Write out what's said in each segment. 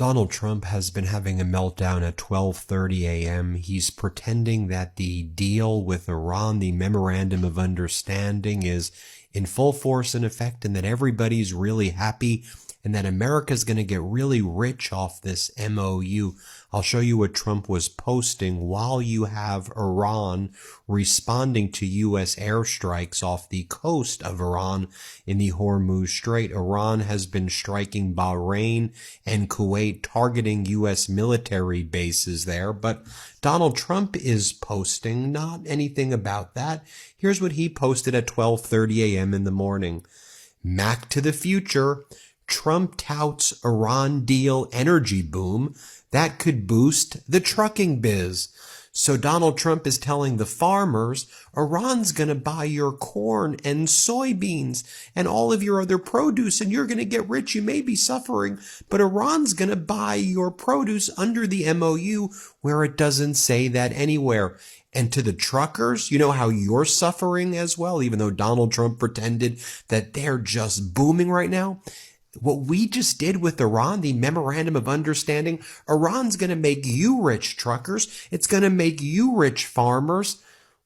Donald Trump has been having a meltdown at 12:30 a.m. He's pretending that the deal with Iran, the Memorandum of Understanding, is in full force and effect and that everybody's really happy and that America's going to get really rich off this MOU. I'll show you what Trump was posting while you have Iran responding to U.S. airstrikes off the coast of Iran in the Hormuz Strait. Iran has been striking Bahrain and Kuwait, targeting U.S. military bases there. But Donald Trump is posting not anything about that. Here's what he posted at 12:30 a.m. in the morning. Mac to the future. Trump touts Iran deal energy boom that could boost the trucking biz. So Donald Trump is telling the farmers, Iran's going to buy your corn and soybeans and all of your other produce and you're going to get rich. You may be suffering, but Iran's going to buy your produce under the MOU where it doesn't say that anywhere. And to the truckers, you know how you're suffering as well, even though Donald Trump pretended that they're just booming right now. What we just did with Iran, the Memorandum of Understanding, Iran's going to make you rich, truckers. It's going to make you rich, farmers.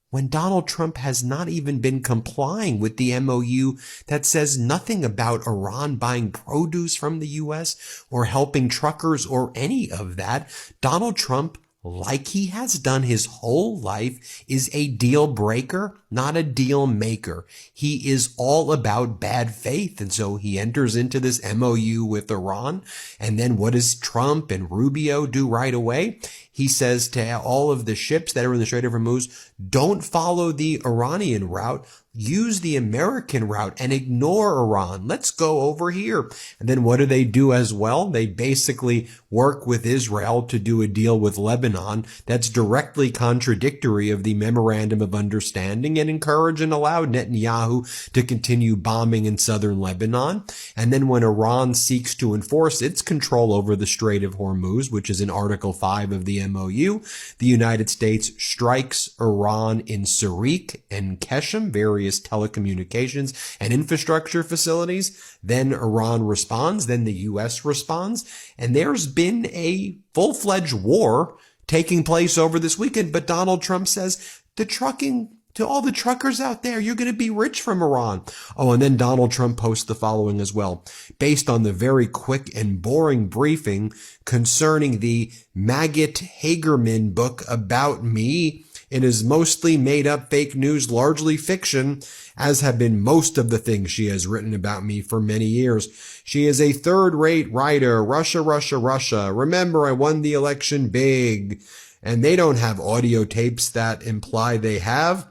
When Donald Trump has not even been complying with the MOU that says nothing about Iran buying produce from the U.S. or helping truckers or any of that, Donald Trump, like he has done his whole life, is a deal breaker, not a deal maker. He is all about bad faith. And so he enters into this MOU with Iran. And then what does Trump and Rubio do right away? He says to all of the ships that are in the Strait of Hormuz, don't follow the Iranian route. Use the American route and ignore Iran. Let's go over here. And then what do they do as well? They basically work with Israel to do a deal with Lebanon that's directly contradictory of the Memorandum of Understanding and encourage and allow Netanyahu to continue bombing in southern Lebanon. And then when Iran seeks to enforce its control over the Strait of Hormuz, which is in Article 5 of the MOU, the United States strikes Iran in Sarik and Keshem, various telecommunications and infrastructure facilities. Then Iran responds. Then the U.S. responds. And there's been a full-fledged war taking place over this weekend. But Donald Trump says to all the truckers out there, you're going to be rich from Iran. Oh, and then Donald Trump posts the following as well. Based on the very quick and boring briefing concerning the Maggot Hagerman book about me, it is mostly made up fake news, largely fiction, as have been most of the things she has written about me for many years. She is a third-rate writer. Russia, Russia, Russia. Remember, I won the election big. And they don't have audio tapes that imply they have.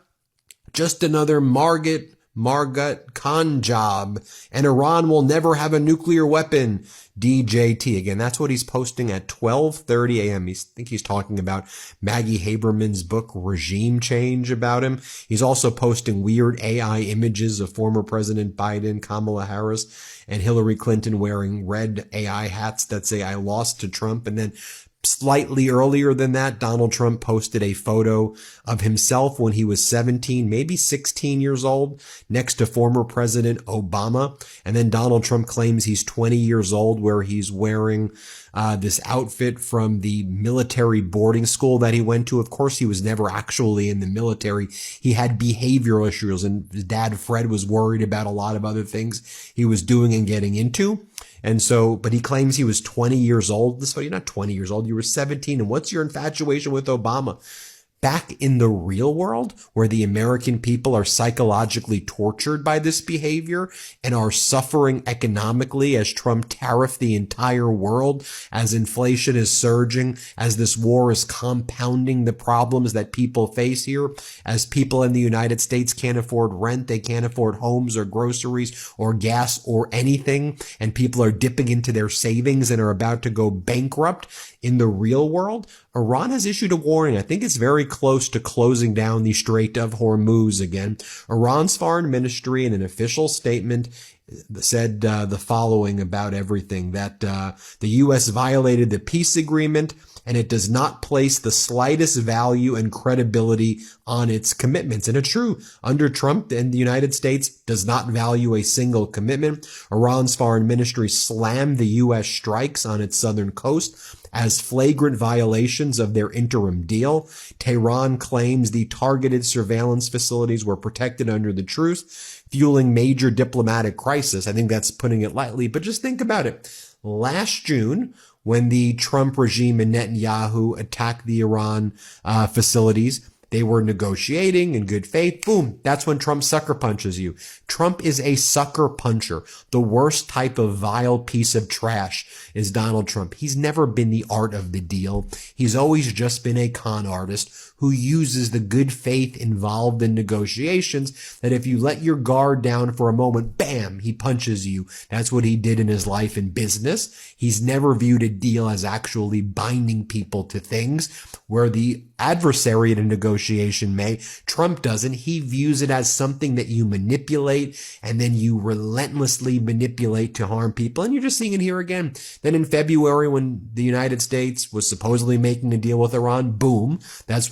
Just another Margot con job. And Iran will never have a nuclear weapon. DJT. Again, that's what he's posting at 12:30 a.m. I think he's talking about Maggie Haberman's book, Regime Change, about him. He's also posting weird AI images of former President Biden, Kamala Harris, and Hillary Clinton wearing red AI hats that say, I lost to Trump. And then slightly earlier than that, Donald Trump posted a photo of himself when he was 17, maybe 16 years old, next to former President Obama. And then Donald Trump claims he's 20 years old, where he's wearing this outfit from the military boarding school that he went to. Of course, he was never actually in the military. He had behavioral issues, and his dad, Fred, was worried about a lot of other things he was doing and getting into. And so, but he claims he was 20 years old. So you're not 20 years old. You were 17. And what's your infatuation with Obama? Back in the real world, where the American people are psychologically tortured by this behavior and are suffering economically as Trump tariffed the entire world, as inflation is surging, as this war is compounding the problems that people face here, as people in the United States can't afford rent, they can't afford homes or groceries or gas or anything, and people are dipping into their savings and are about to go bankrupt. In the real world, Iran has issued a warning. I think it's very close to closing down the Strait of Hormuz again. Iran's foreign ministry, in an official statement, said the following about everything, that the U.S. violated the peace agreement, and it does not place the slightest value and credibility on its commitments. And it's true, under Trump, and the United States does not value a single commitment. Iran's foreign ministry slammed the U.S. strikes on its southern coast as flagrant violations of their interim deal. Tehran claims the targeted surveillance facilities were protected under the truce, fueling major diplomatic crisis. I think that's putting it lightly, but just think about it. Last June, when the Trump regime and Netanyahu attacked the Iran facilities, they were negotiating in good faith. Boom. That's when Trump sucker punches you. Trump is a sucker puncher. The worst type of vile piece of trash is Donald Trump. He's never been the art of the deal. He's always just been a con artist who uses the good faith involved in negotiations that if you let your guard down for a moment, bam, he punches you. That's what he did in his life in business. He's never viewed a deal as actually binding people to things where the adversary in a negotiation may. Trump doesn't. He views it as something that you manipulate and then you relentlessly manipulate to harm people. And you're just seeing it here again. Then in February, when the United States was supposedly making a deal with Iran, boom, that's when